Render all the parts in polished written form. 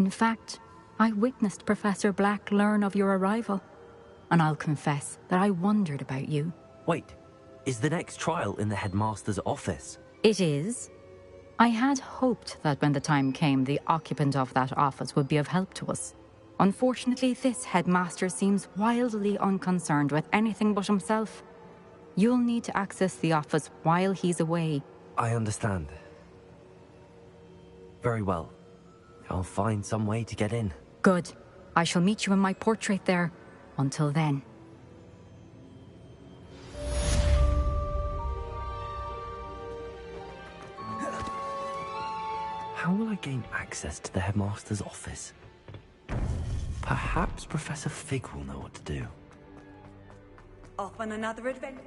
In fact, I witnessed Professor Black learn of your arrival, and I'll confess that I wondered about you. Wait, is the next trial in the headmaster's office? It is. I had hoped that when the time came, the occupant of that office would be of help to us. Unfortunately, this headmaster seems wildly unconcerned with anything but himself. You'll need to access the office while he's away. I understand. Very well. I'll find some way to get in. Good. I shall meet you in my portrait there. Until then. How will I gain access to the headmaster's office? Perhaps Professor Fig will know what to do. Off on another adventure.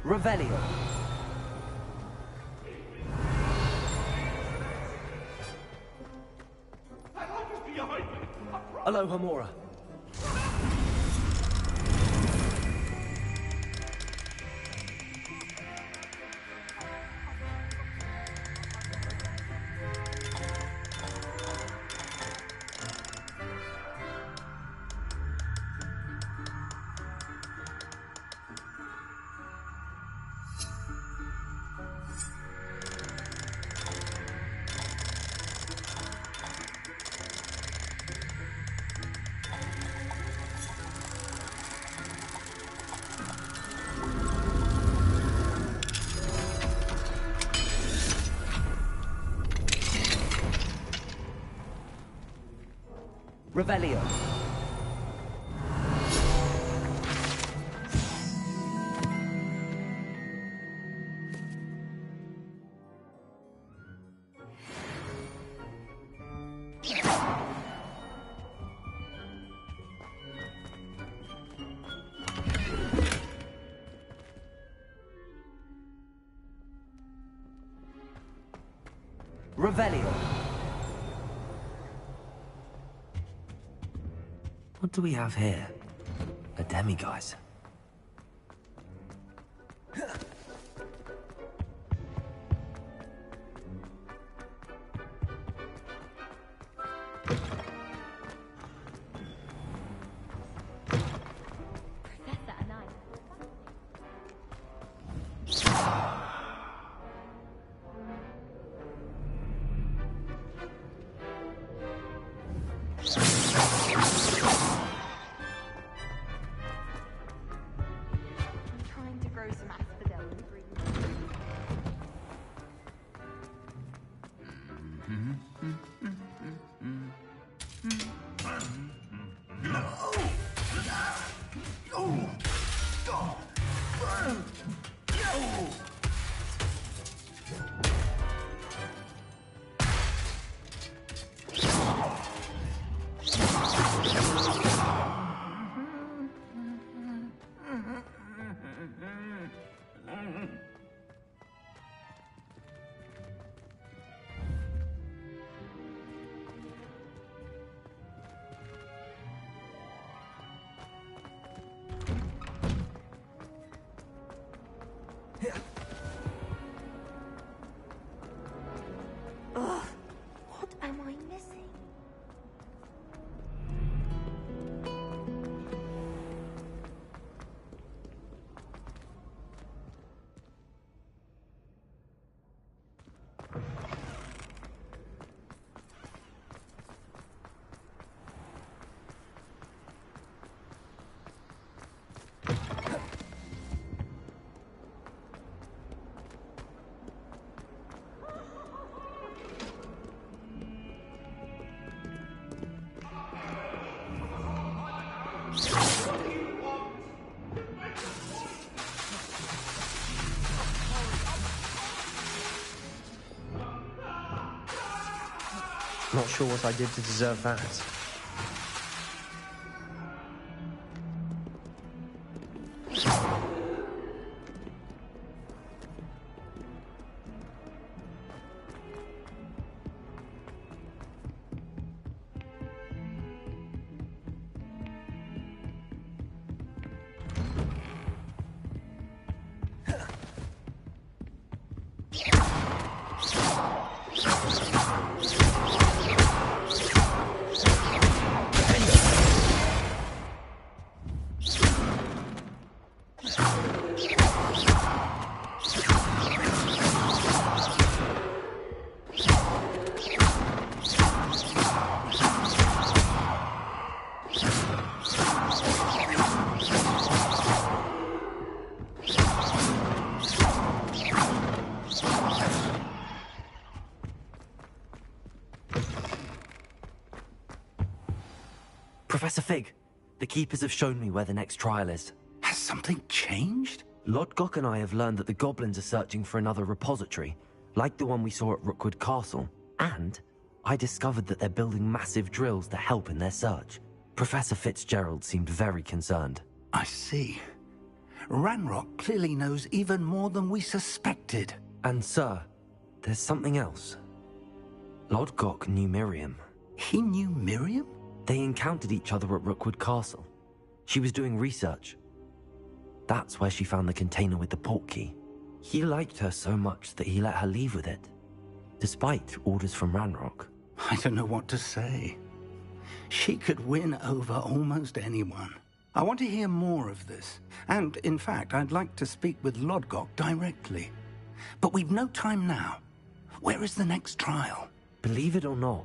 Revelio. Aloha Mora. Revelio. Revelio. What do we have here? A demiguise. Ugh, what am I missing? Not sure what I did to deserve that. Professor Fig, the Keepers have shown me where the next trial is. Has something changed? Lodgok and I have learned that the goblins are searching for another repository, like the one we saw at Rookwood Castle. And I discovered that they're building massive drills to help in their search. Professor Fitzgerald seemed very concerned. I see. Ranrock clearly knows even more than we suspected. And sir, there's something else. Lodgok knew Miriam. He knew Miriam? They encountered each other at Rookwood Castle. She was doing research. That's where she found the container with the portkey. He liked her so much that he let her leave with it, despite orders from Ranrock. I don't know what to say. She could win over almost anyone. I want to hear more of this. And, in fact, I'd like to speak with Lodgok directly. But we've no time now. Where is the next trial? Believe it or not,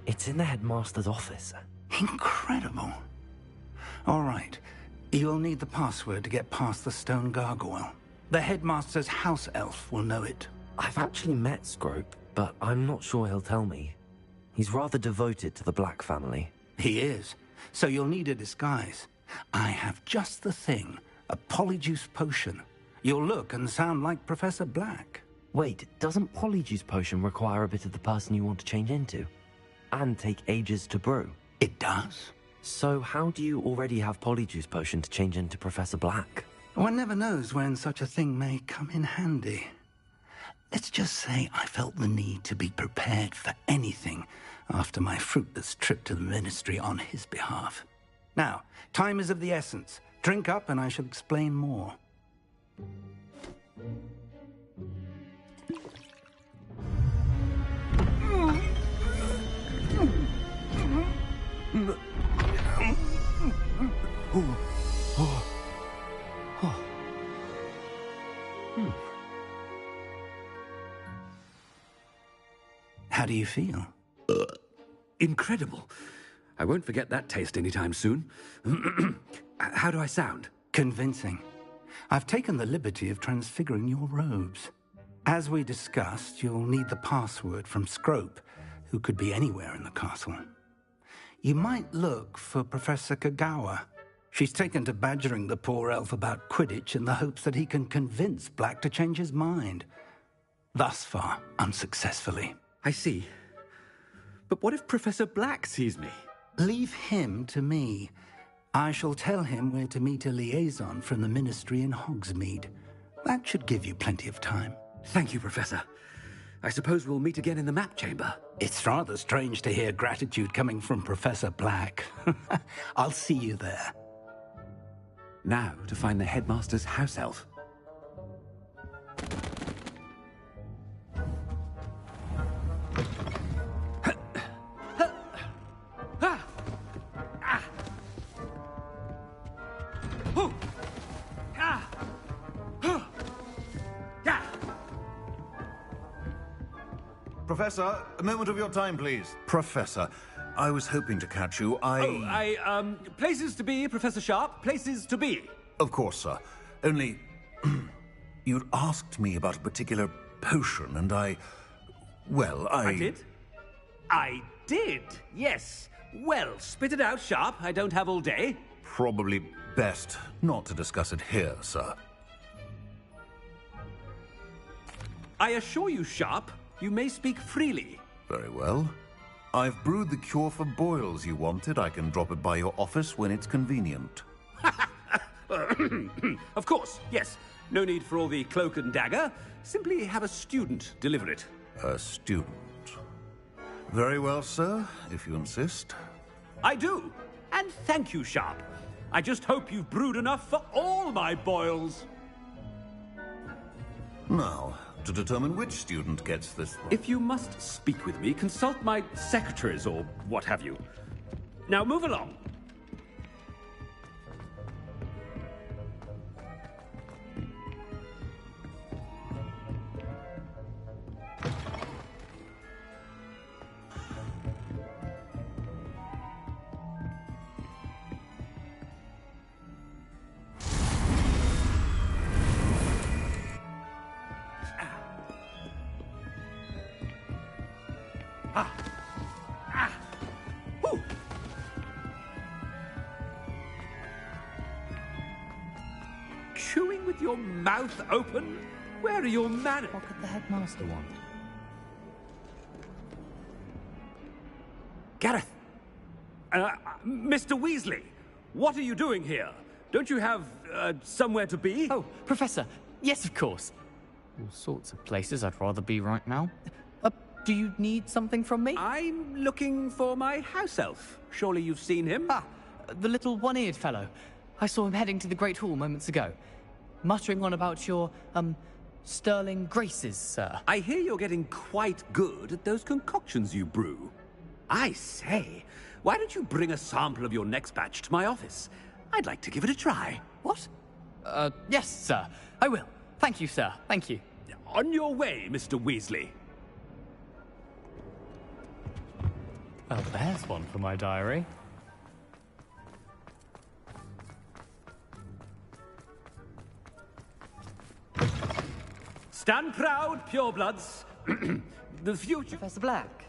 it's in the headmaster's office. Incredible. All right. You'll need the password to get past the stone gargoyle. The headmaster's house elf will know it. I've actually met Scrope, but I'm not sure he'll tell me. He's rather devoted to the Black family. He is. So you'll need a disguise. I have just the thing. A polyjuice potion. You'll look and sound like Professor Black. Wait, doesn't Polyjuice Potion require a bit of the person you want to change into? And take ages to brew? It does. So how do you already have Polyjuice Potion to change into Professor Black? One never knows when such a thing may come in handy. Let's just say I felt the need to be prepared for anything after my fruitless trip to the Ministry on his behalf. Now, time is of the essence. Drink up and I shall explain more. How do you feel? Incredible. I won't forget that taste anytime soon. How do I sound? Convincing. I've taken the liberty of transfiguring your robes. As we discussed, you'll need the password from Scrope, who could be anywhere in the castle. You might look for Professor Kagawa. She's taken to badgering the poor elf about Quidditch in the hopes that he can convince Black to change his mind. Thus far, unsuccessfully. I see. But what if Professor Black sees me? Leave him to me. I shall tell him where to meet a liaison from the Ministry in Hogsmeade. That should give you plenty of time. Thank you, Professor. I suppose we'll meet again in the map chamber. It's rather strange to hear gratitude coming from Professor Black. I'll see you there. Now to find the headmaster's house elf. Professor, a moment of your time, please. Professor, I was hoping to catch you. Places to be, Professor Sharp. Places to be. Of course, sir. Only, you'd asked me about a particular potion, and I did? I did, yes. Well, spit it out, Sharp. I don't have all day. Probably best not to discuss it here, sir. I assure you, Sharp, you may speak freely. Very well. I've brewed the cure for boils you wanted. I can drop it by your office when it's convenient. Of course, yes. No need for all the cloak and dagger. Simply have a student deliver it. A student. Very well, sir, if you insist. I do. And thank you, Sharp. I just hope you've brewed enough for all my boils. Now, to determine which student gets this... If you must speak with me, consult my secretaries or what have you. Now move along. chewing with your mouth open? Where are your manners? What could the headmaster want? Gareth! Mr. Weasley, what are you doing here? Don't you have, somewhere to be? Oh, Professor. Yes, of course. All sorts of places I'd rather be right now. Do you need something from me? I'm looking for my house elf. Surely you've seen him? Ah, the little one-eared fellow. I saw him heading to the Great Hall moments ago, muttering on about your, sterling graces, sir. I hear you're getting quite good at those concoctions you brew. I say, why don't you bring a sample of your next batch to my office? I'd like to give it a try. What? Yes, sir. I will. Thank you, sir. Thank you. On your way, Mr. Weasley. Well, there's one for my diary. Stand proud, purebloods. The future... Professor Black,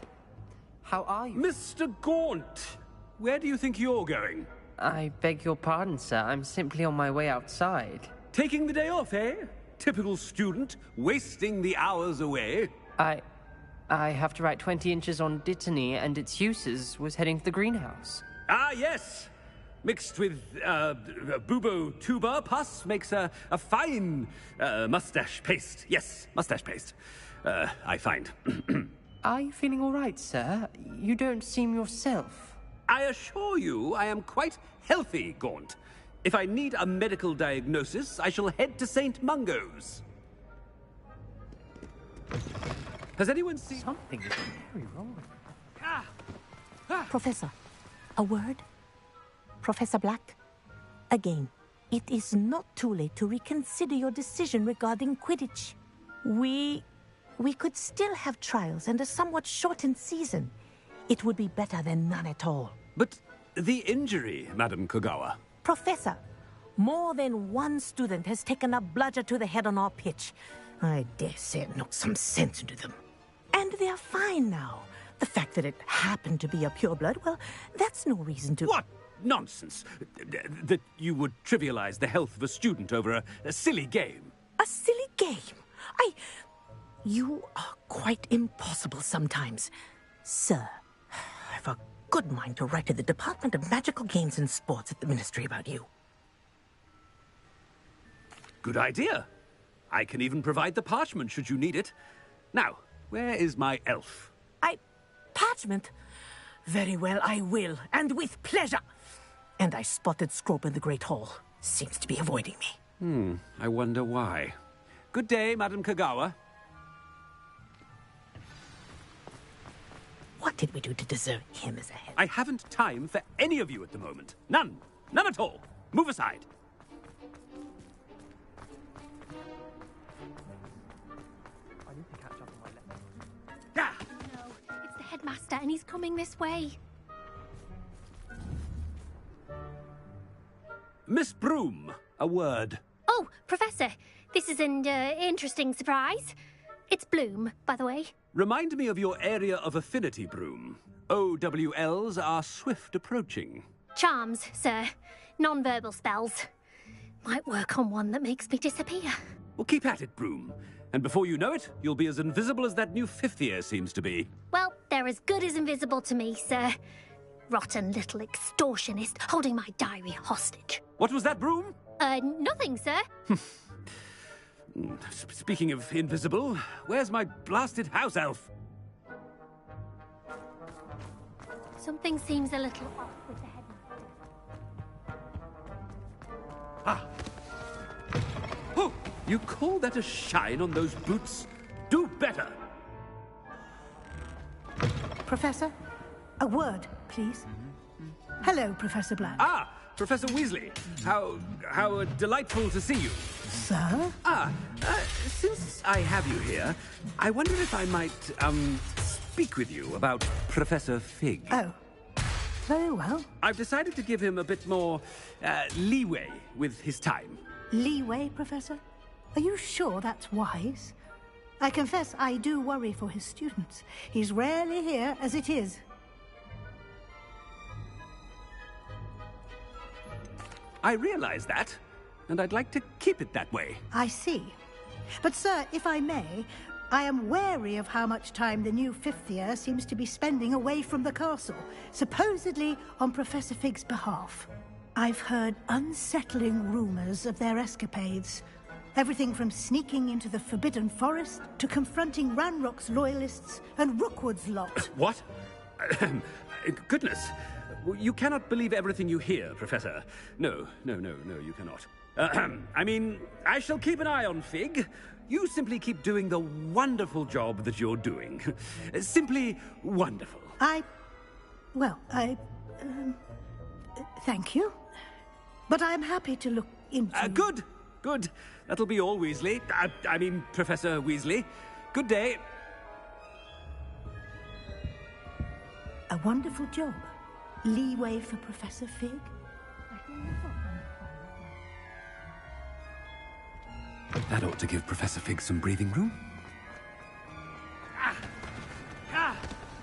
how are you? Mr. Gaunt, where do you think you're going? I beg your pardon, sir. I'm simply on my way outside. Taking the day off, eh? Typical student, wasting the hours away. I have to write 20 inches on Dittany and its uses. Was heading to the greenhouse. Ah, yes. Mixed with, bubo tuber pus makes a fine, mustache paste. Yes, mustache paste. I find. Are you feeling all right, sir? You don't seem yourself. I assure you I am quite healthy, Gaunt. If I need a medical diagnosis, I shall head to St. Mungo's. Has anyone seen... Something is very wrong. Professor, a word? Professor Black? Again, it is not too late to reconsider your decision regarding Quidditch. We could still have trials and a somewhat shortened season. It would be better than none at all. But the injury, Madam Kogawa. Professor, more than one student has taken a bludger to the head on our pitch. I dare say it knocked some sense into them. And they're fine now. The fact that it happened to be a pureblood, well, that's no reason to... What nonsense! That you would trivialize the health of a student over a silly game. A silly game? You are quite impossible sometimes. Sir, I've a good mind to write to the Department of Magical Games and Sports at the Ministry about you. Good idea. I can even provide the parchment should you need it. Now, where is my elf? Parchment? Very well, I will, and with pleasure. And I spotted Scrope in the Great Hall. Seems to be avoiding me. I wonder why. Good day, Madam Kogawa. What did we do to deserve him as a head? I haven't time for any of you at the moment. None. None at all. Move aside. I need to catch up on my lesson. Ah! No, it's the headmaster and he's coming this way. Miss Broom, a word. Oh, Professor, this is an interesting surprise. It's Bloom, by the way. Remind me of your area of affinity, Broom. OWLs are swift approaching. Charms, sir. Non-verbal spells. Might work on one that makes me disappear. Well, keep at it, Broom. And before you know it, you'll be as invisible as that new fifth year seems to be. Well, they're as good as invisible to me, sir. Rotten little extortionist holding my diary hostage. What was that, Broom? Nothing, sir. Speaking of invisible, where's my blasted house elf? Something seems a little off with the headmaster. Ah! Oh, you call that a shine on those boots? Do better! Professor, a word, please. Hello, Professor Black. Ah, Professor Weasley. How delightful to see you. Sir? Since I have you here, I wonder if I might, speak with you about Professor Fig. Oh, very well. I've decided to give him a bit more, leeway with his time. Leeway, Professor? Are you sure that's wise? I confess I do worry for his students. He's rarely here as it is. I realize that. and I'd like to keep it that way. I see. But, sir, if I may, I am wary of how much time the new fifth year seems to be spending away from the castle, supposedly on Professor Fig's behalf. I've heard unsettling rumors of their escapades. Everything from sneaking into the Forbidden Forest to confronting Ranrock's loyalists and Rookwood's lot. What? Goodness. You cannot believe everything you hear, Professor. No, you cannot. I mean, I shall keep an eye on Fig. You simply keep doing the wonderful job that you're doing. Simply wonderful. Thank you. But I'm happy to look into... Good. That'll be all, Weasley. I mean, Professor Weasley. Good day. A wonderful job. Leeway for Professor Fig? That ought to give Professor Fig some breathing room.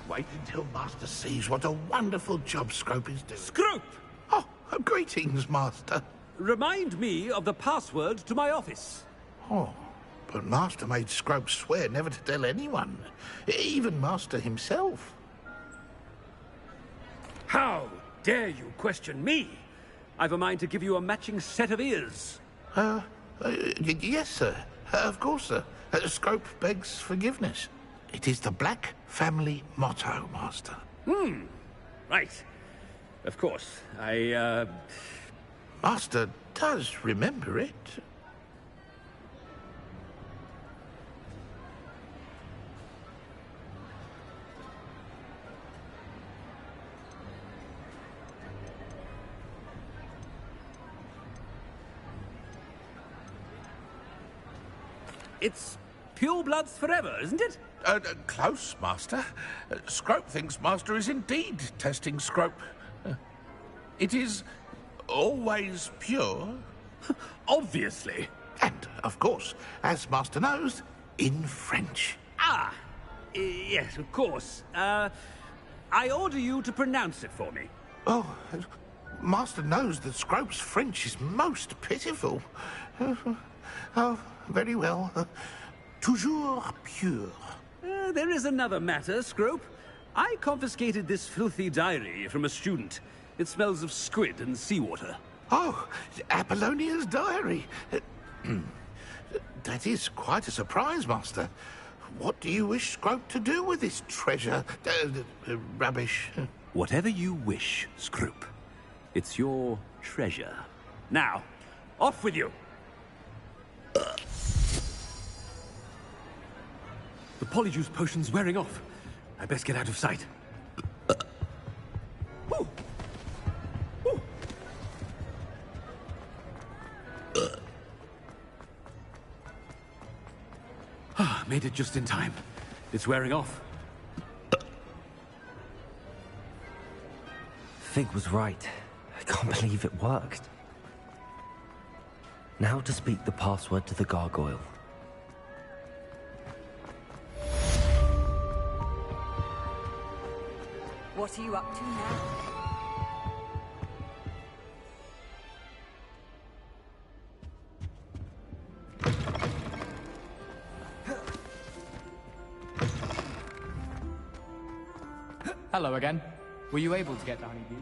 Wait until Master sees what a wonderful job Scrope is doing. Scrope! Oh, greetings, Master. Remind me of the password to my office. Oh, but Master made Scrope swear never to tell anyone, even Master himself. How dare you question me? I've a mind to give you a matching set of ears. Yes, sir. Of course, sir. Scrope begs forgiveness. It is the Black family motto, Master. Right. Of course. Master does remember it. It's pure bloods forever, isn't it? Close, Master. Scrope thinks Master is indeed testing Scrope. It is always pure. Obviously. And, of course, as Master knows, in French. Yes, of course. I order you to pronounce it for me. Oh, Master knows that Scrope's French is most pitiful. Oh, very well. Toujours pure. There is another matter, Scrope. I confiscated this filthy diary from a student. It smells of squid and seawater. Oh, Apollonia's diary. That is quite a surprise, Master. What do you wish Scrope to do with this treasure? Rubbish. Whatever you wish, Scrope. It's your treasure. Now, off with you. The Polyjuice potion's wearing off. I best get out of sight. Made it just in time. It's wearing off. Fig was right. I can't believe it worked. Now to speak the password to the gargoyle. What are you up to now? Hello again. Were you able to get to Honeydew?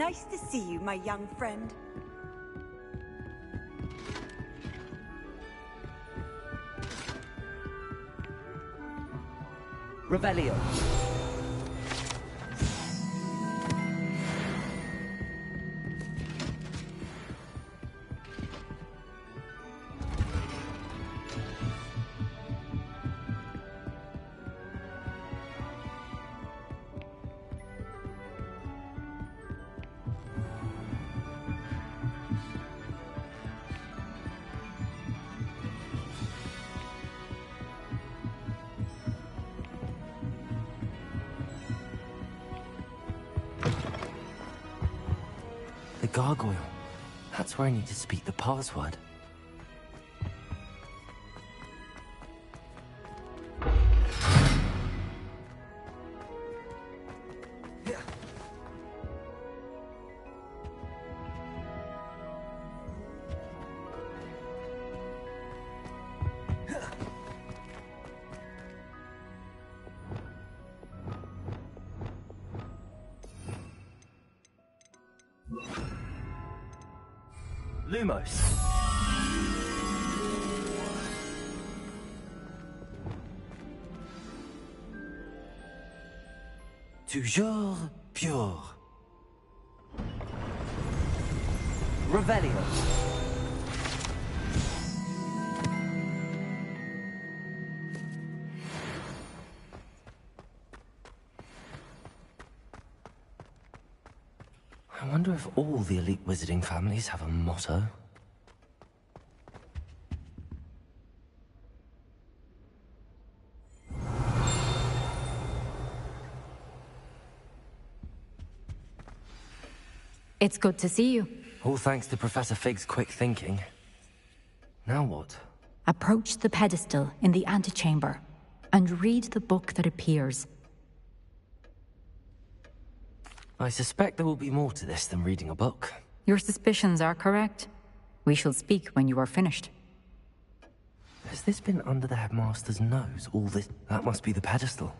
Nice to see you, my young friend. Revelio. The gargoyle. That's where I need to speak the password. Lumos. Toujours pure. Revelio. I wonder if all the elite wizarding families have a motto. It's good to see you. All thanks to Professor Fig's quick thinking. Now what? Approach the pedestal in the antechamber and read the book that appears. I suspect there will be more to this than reading a book. Your suspicions are correct. We shall speak when you are finished. Has this been under the headmaster's nose, all this? That must be the pedestal.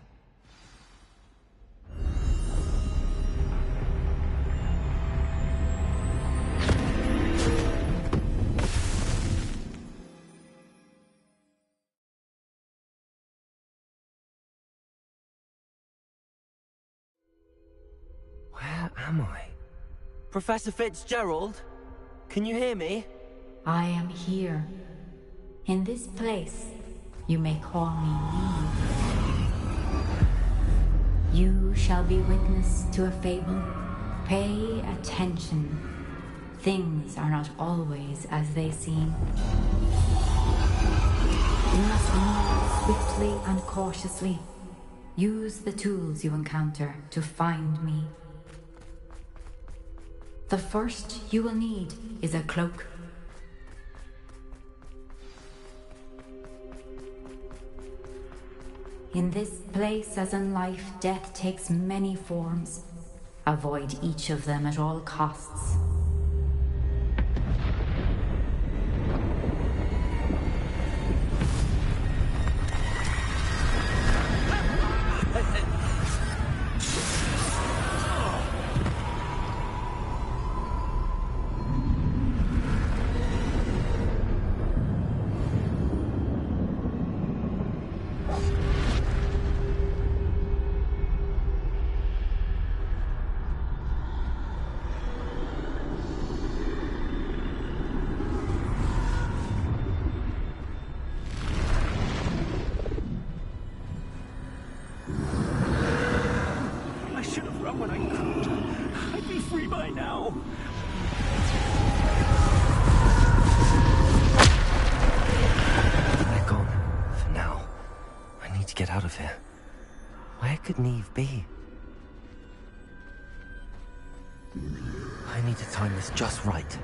Where am I? Professor Fitzgerald? Can you hear me? I am here. In this place, you may call me Neve. You shall be witness to a fable. Pay attention. Things are not always as they seem. You must move swiftly and cautiously. Use the tools you encounter to find me. The first you will need is a cloak. In this place, as in life, death takes many forms. Avoid each of them at all costs. Could Neve be? I need to time this just right.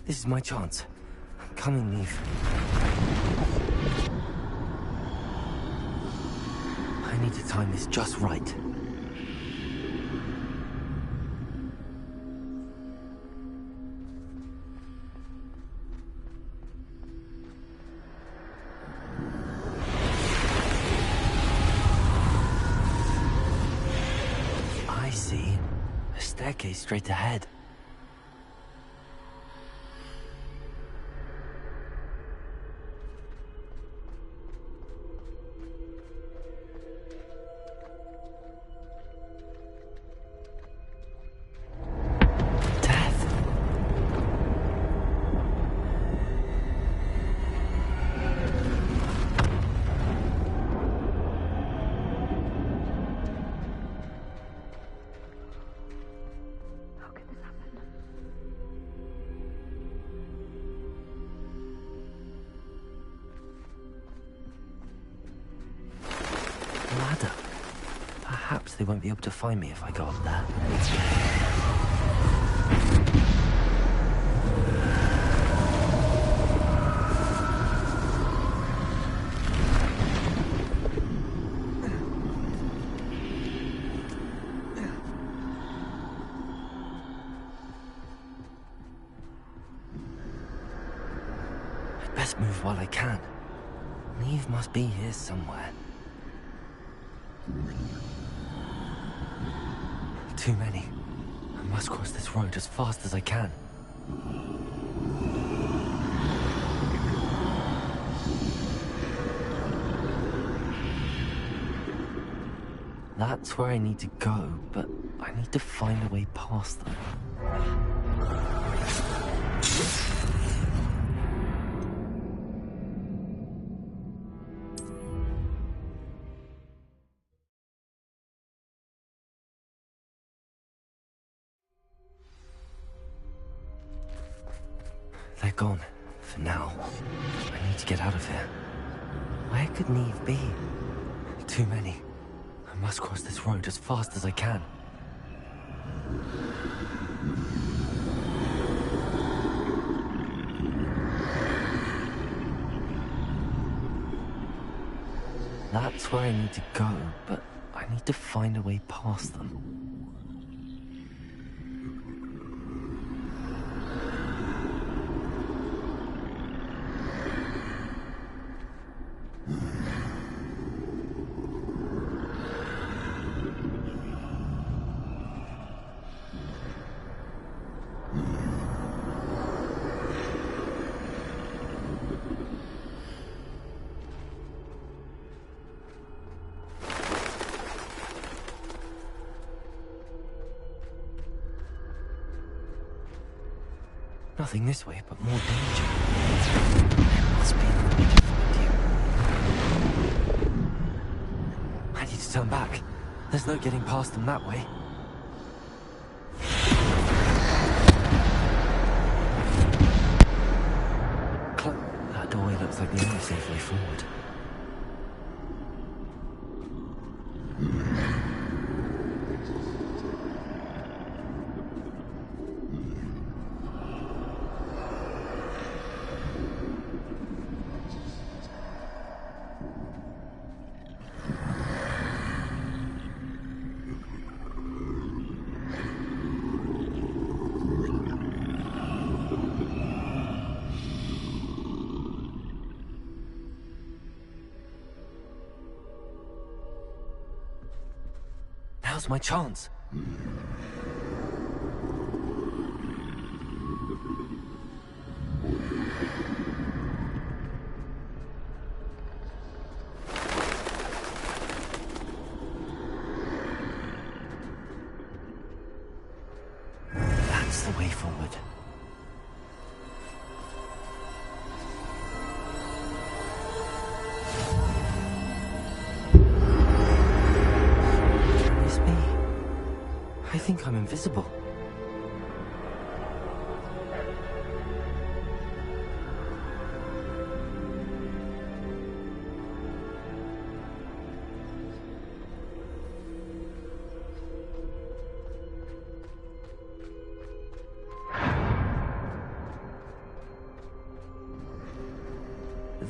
This is my chance. I'm coming, Neve. I need to time this just right. staircase straight ahead. Ladder. Perhaps they won't be able to find me if I go up there. I'd best move while I can. Neve must be here somewhere. Too many. I must cross this road as fast as I can. That's where I need to go, but I need to find a way past them. They're gone, for now. I need to get out of here. Where could Neve be? Too many. I must cross this road as fast as I can. That's where I need to go, but I need to find a way past them. Nothing this way, but more danger. There must be another way to find you. I need to turn back. There's no getting past them that way. That doorway looks like the only safe way forward. Now's my chance. That's the way forward. I think I'm invisible.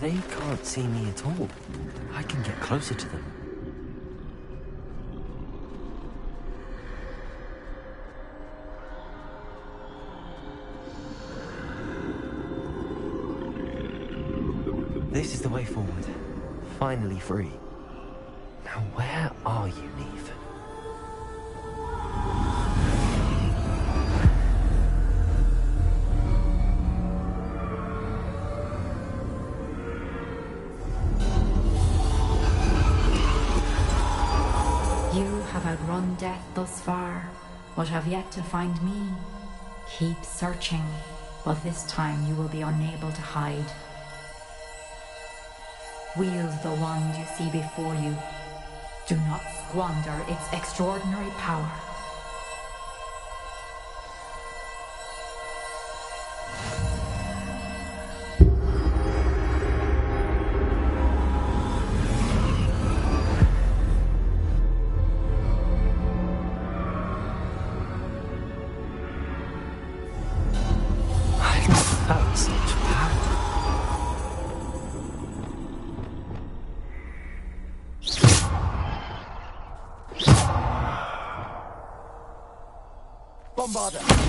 They can't see me at all. I can get closer to them. This is the way forward. Finally free. Now where are you, Neve? You have outrun death thus far, but have yet to find me. Keep searching, but this time you will be unable to hide. Wield the wand you see before you. Do not squander its extraordinary power. Bombarder!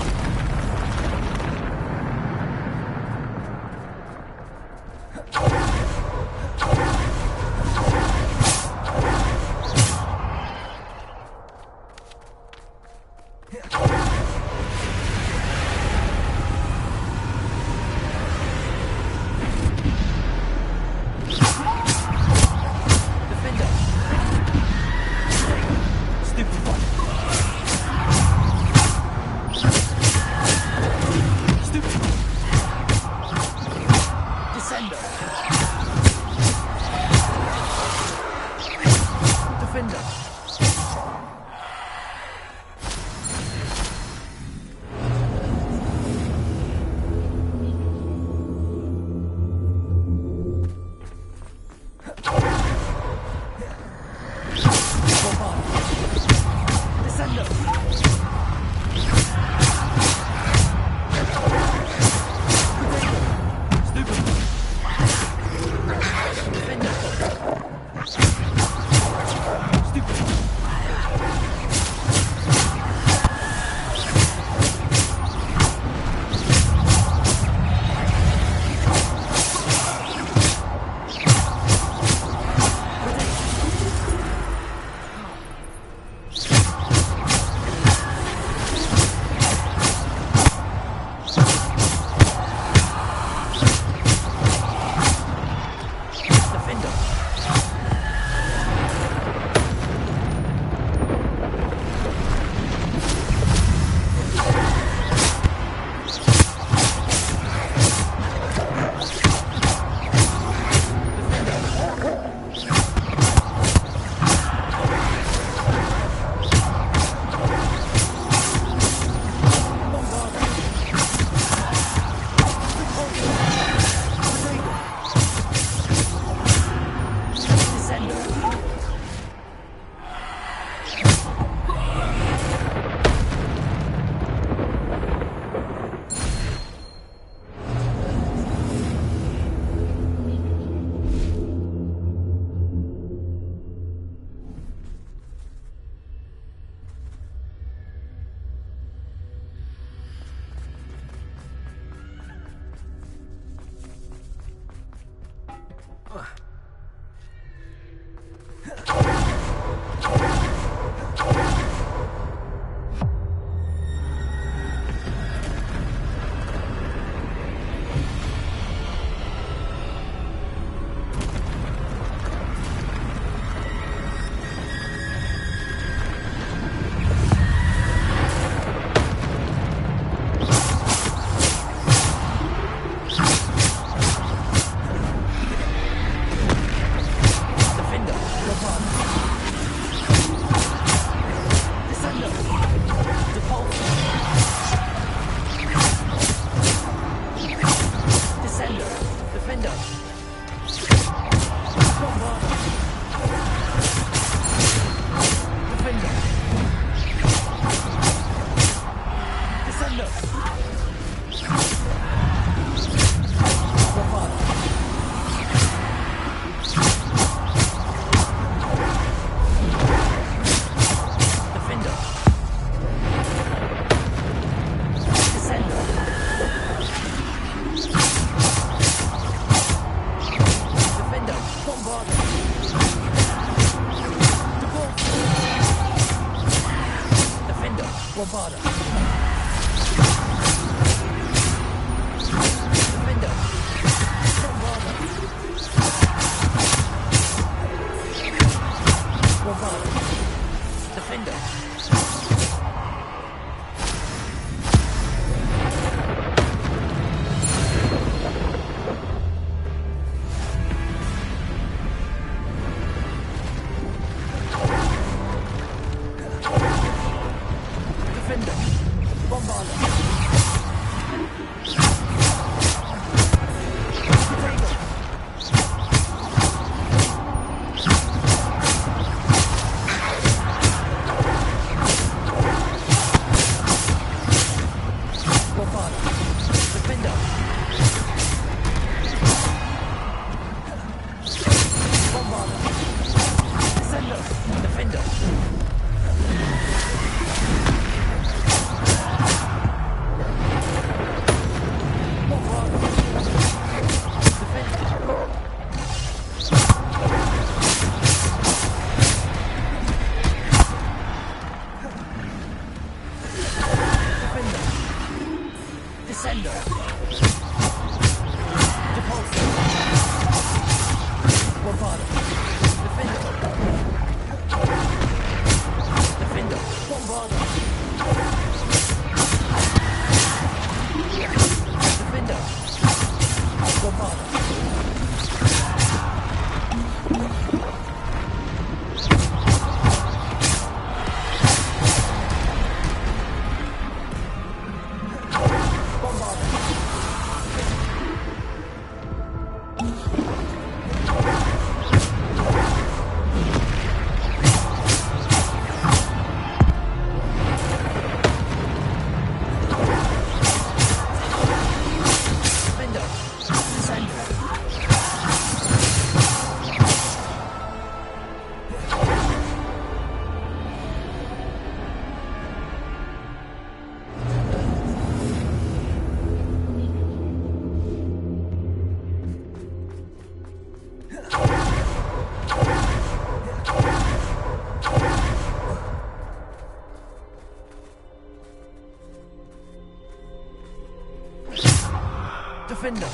Defender!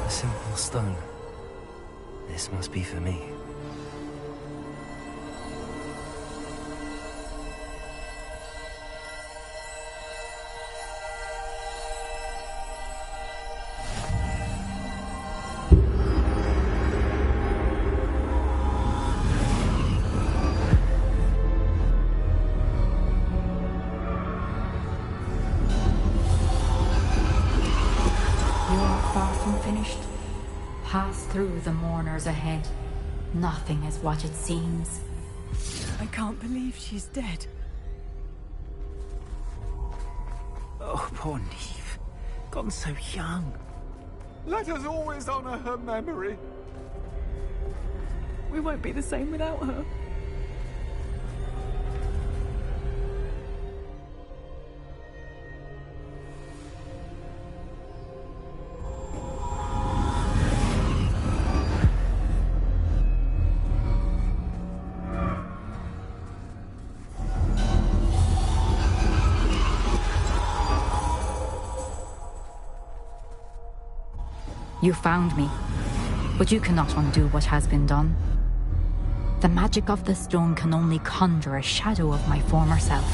A simple stone. This must be for me. Pass through the mourners ahead. Nothing is what it seems. I can't believe she's dead. Oh, poor Neve. Gone so young. Let us always honor her memory. We won't be the same without her. You found me, but you cannot undo what has been done. The magic of the stone can only conjure a shadow of my former self.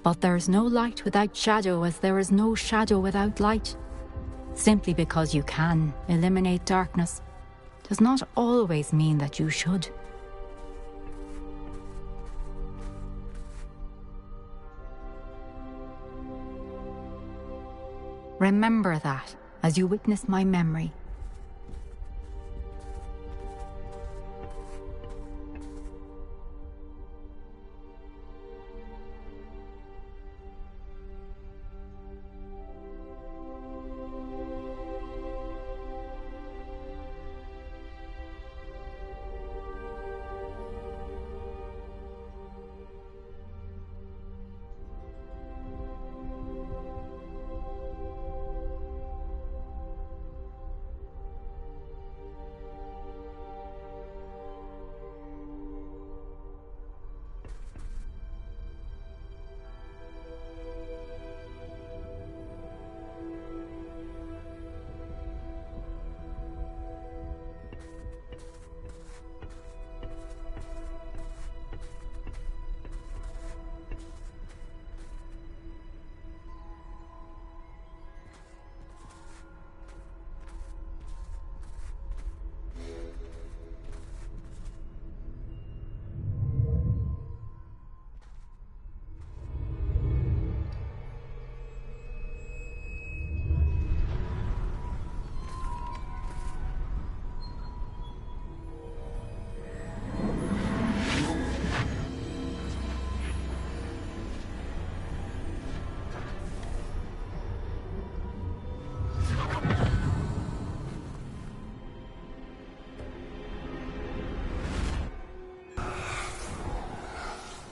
But there is no light without shadow, as there is no shadow without light. Simply because you can eliminate darkness does not always mean that you should. Remember that as you witness my memory.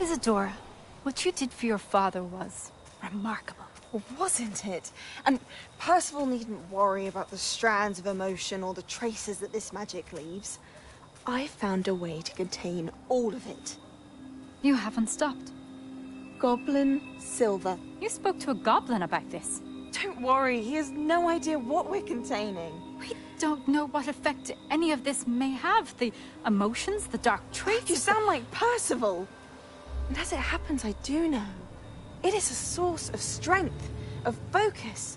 Isadora, what you did for your father was remarkable. Wasn't it? And Percival needn't worry about the strands of emotion or the traces that this magic leaves. I found a way to contain all of it. You haven't stopped. Goblin Silver. You spoke to a goblin about this. Don't worry, he has no idea what we're containing. We don't know what effect any of this may have. The emotions, the dark traits. You sound like Percival. And as it happens, I do know. It is a source of strength, of focus.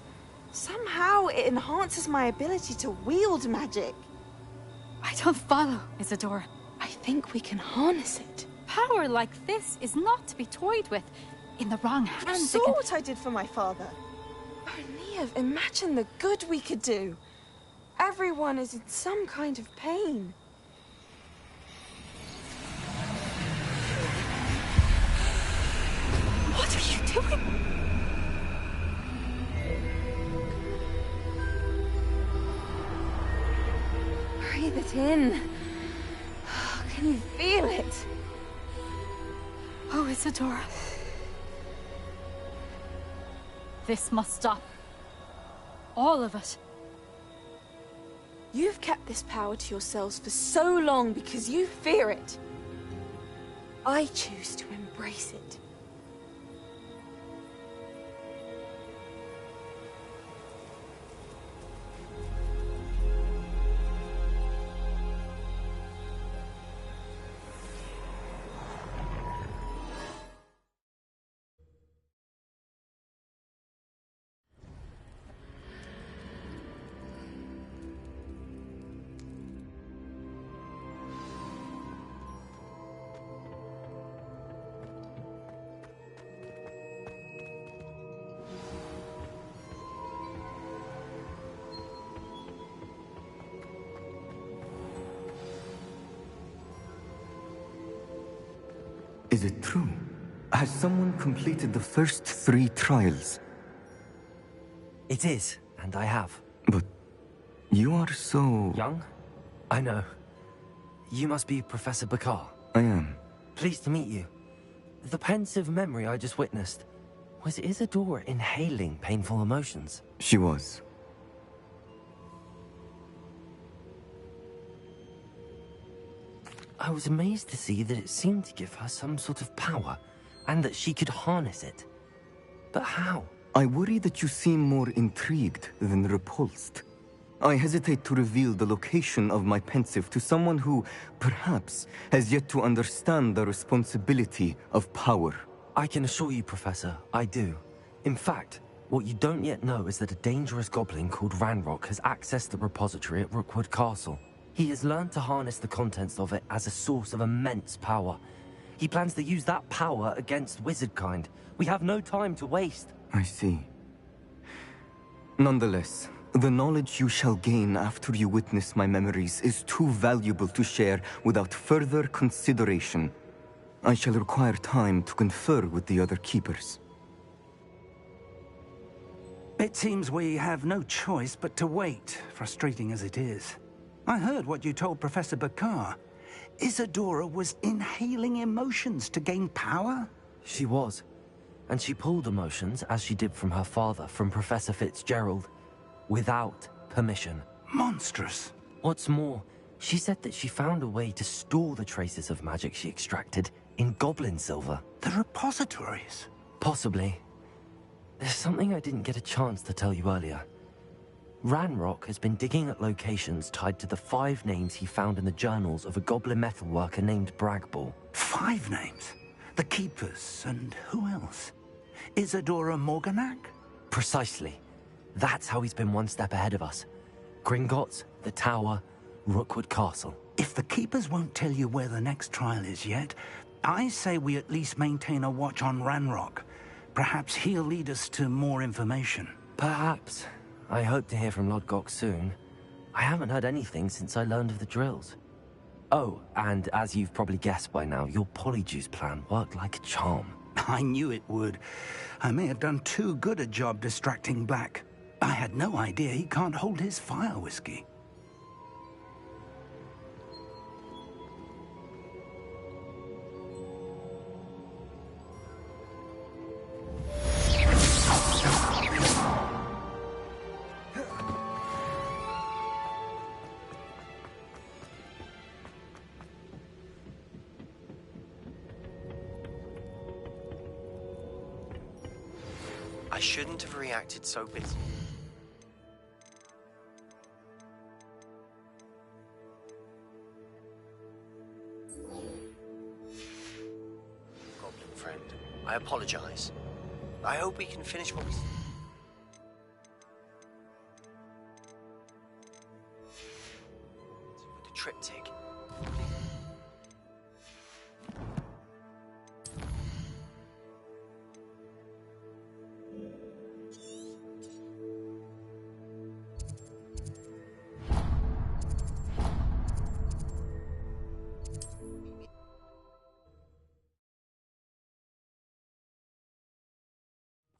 Somehow it enhances my ability to wield magic. I don't follow, Isadora. I think we can harness it. Power like this is not to be toyed with. In the wrong hands, You saw what I did for my father. Oh, Neve, imagine the good we could do. Everyone is in some kind of pain. What are you doing? Breathe it in. Can you feel it? Oh, Isadora. This must stop. All of it. You've kept this power to yourselves for so long because you fear it. I choose to embrace it. Is it true? Has someone completed the first 3 trials? It is, and I have. But you are so... Young? I know. You must be Professor Bakar. I am. Pleased to meet you. The pensive memory I just witnessed, was Isadora inhaling painful emotions? She was. I was amazed to see that it seemed to give her some sort of power, and that she could harness it. But how? I worry that you seem more intrigued than repulsed. I hesitate to reveal the location of my pensive to someone who, perhaps, has yet to understand the responsibility of power. I can assure you, Professor, I do. In fact, what you don't yet know is that a dangerous goblin called Ranrock has accessed the repository at Rookwood Castle. He has learned to harness the contents of it as a source of immense power. He plans to use that power against wizardkind. We have no time to waste. I see. Nonetheless, the knowledge you shall gain after you witness my memories is too valuable to share without further consideration. I shall require time to confer with the other keepers. It seems we have no choice but to wait, frustrating as it is. I heard what you told Professor Bakar. Isadora was inhaling emotions to gain power? She was. And she pulled emotions, as she did from her father, from Professor Fitzgerald, without permission. Monstrous. What's more, she said that she found a way to store the traces of magic she extracted in goblin silver. The repositories? Possibly. There's something I didn't get a chance to tell you earlier. Ranrock has been digging at locations tied to the 5 names he found in the journals of a goblin metalworker named Bragball. 5 names? The Keepers, and who else? Isadora Morganac? Precisely. That's how he's been one step ahead of us. Gringotts, the Tower, Rookwood Castle. If the Keepers won't tell you where the next trial is yet, I say we at least maintain a watch on Ranrock. Perhaps he'll lead us to more information. Perhaps. I hope to hear from Lodgok soon. I haven't heard anything since I learned of the drills. Oh, and as you've probably guessed by now, your Polyjuice plan worked like a charm. I knew it would. I may have done too good a job distracting Black. I had no idea he can't hold his fire whiskey. I shouldn't have reacted so bitterly. Goblin friend, I apologize. I hope we can finish what we... with the triptych.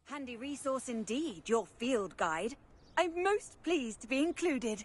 Handy resource indeed, your field guide. I'm most pleased to be included.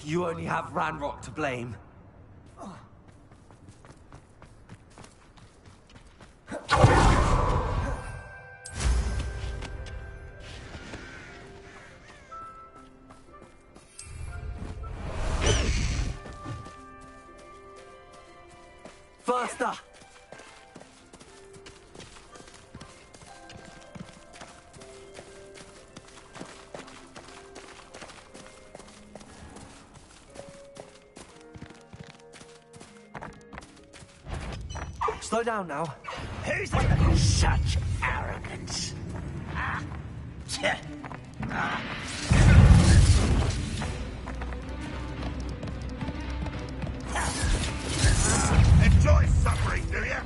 You only have Ranrock to blame. Faster! Slow down now. Who's such arrogance? Enjoy suffering, do you?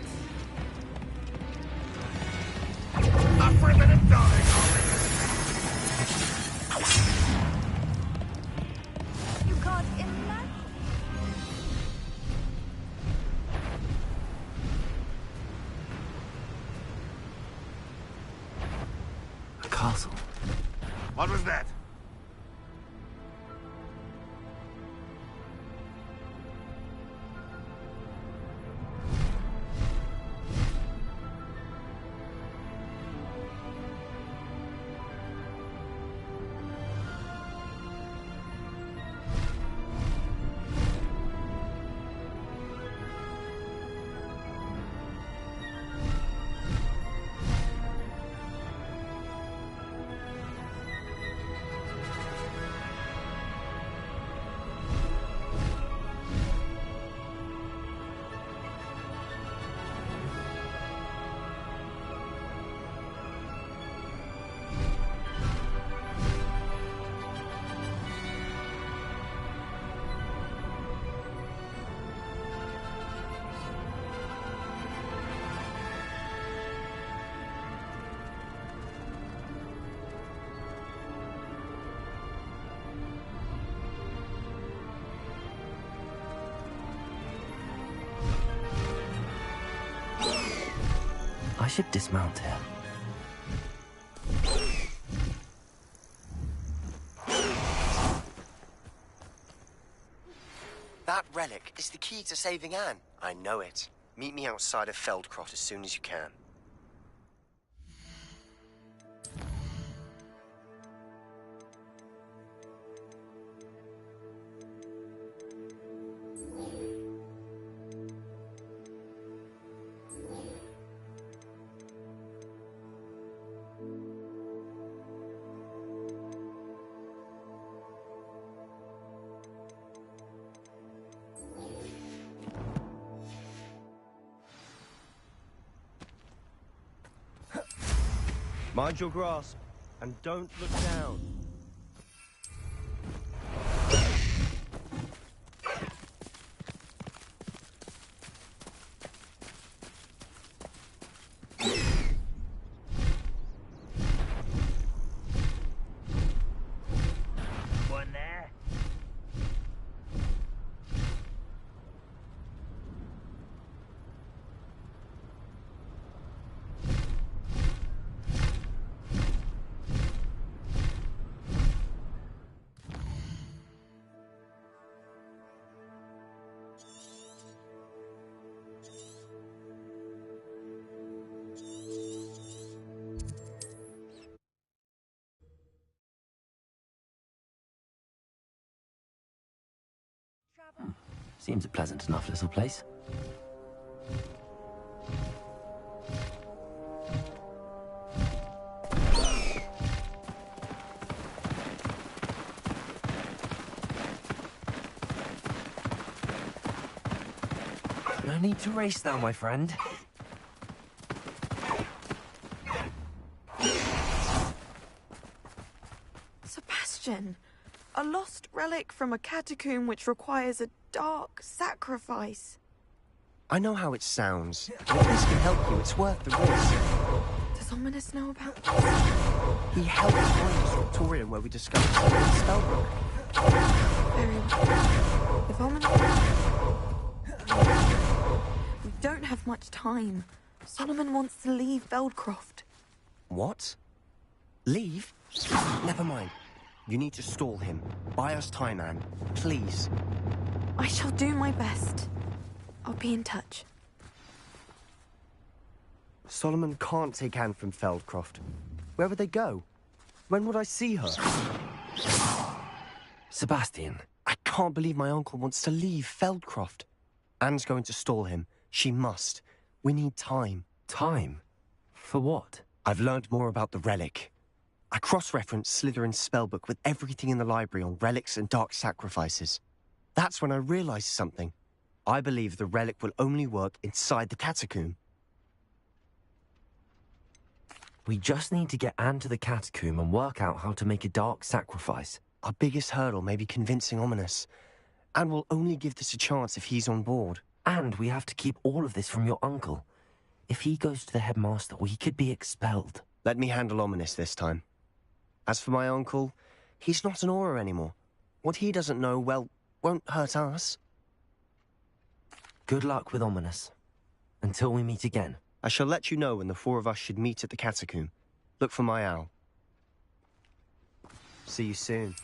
Up for a bit of dying, You can't imagine. A castle. What was that? I should dismount here. That relic is the key to saving Anne. I know it. Meet me outside of Feldcroft as soon as you can. Mind your grasp, and don't look down. One there. Seems a pleasant enough little place. No need to race now, my friend. Sebastian, a lost relic from a catacomb which requires a dark sacrifice. I know how it sounds. If this can help you, it's worth the risk. Does Ominous know about this? He helped find us Victorian where we discovered something in Spellbrook. Very well. If Ominous... We don't have much time. Solomon wants to leave Feldcroft. What? Leave? Never mind. You need to stall him. Buy us time, Anne. Please. I shall do my best. I'll be in touch. Solomon can't take Anne from Feldcroft. Where would they go? When would I see her? Sebastian. I can't believe my uncle wants to leave Feldcroft. Anne's going to stall him. She must. We need time. Time? For what? I've learned more about the relic. I cross-referenced Slytherin's spellbook with everything in the library on relics and dark sacrifices. That's when I realized something. I believe the relic will only work inside the catacomb. We just need to get Anne to the catacomb and work out how to make a dark sacrifice. Our biggest hurdle may be convincing Ominous. And we'll only give this a chance if he's on board. And we have to keep all of this from your uncle. If he goes to the headmaster, we could be expelled. Let me handle Ominous this time. As for my uncle, he's not an Auror anymore. What he doesn't know, well, won't hurt us. Good luck with Ominous. Until we meet again. I shall let you know when the four of us should meet at the catacomb. Look for my owl. See you soon.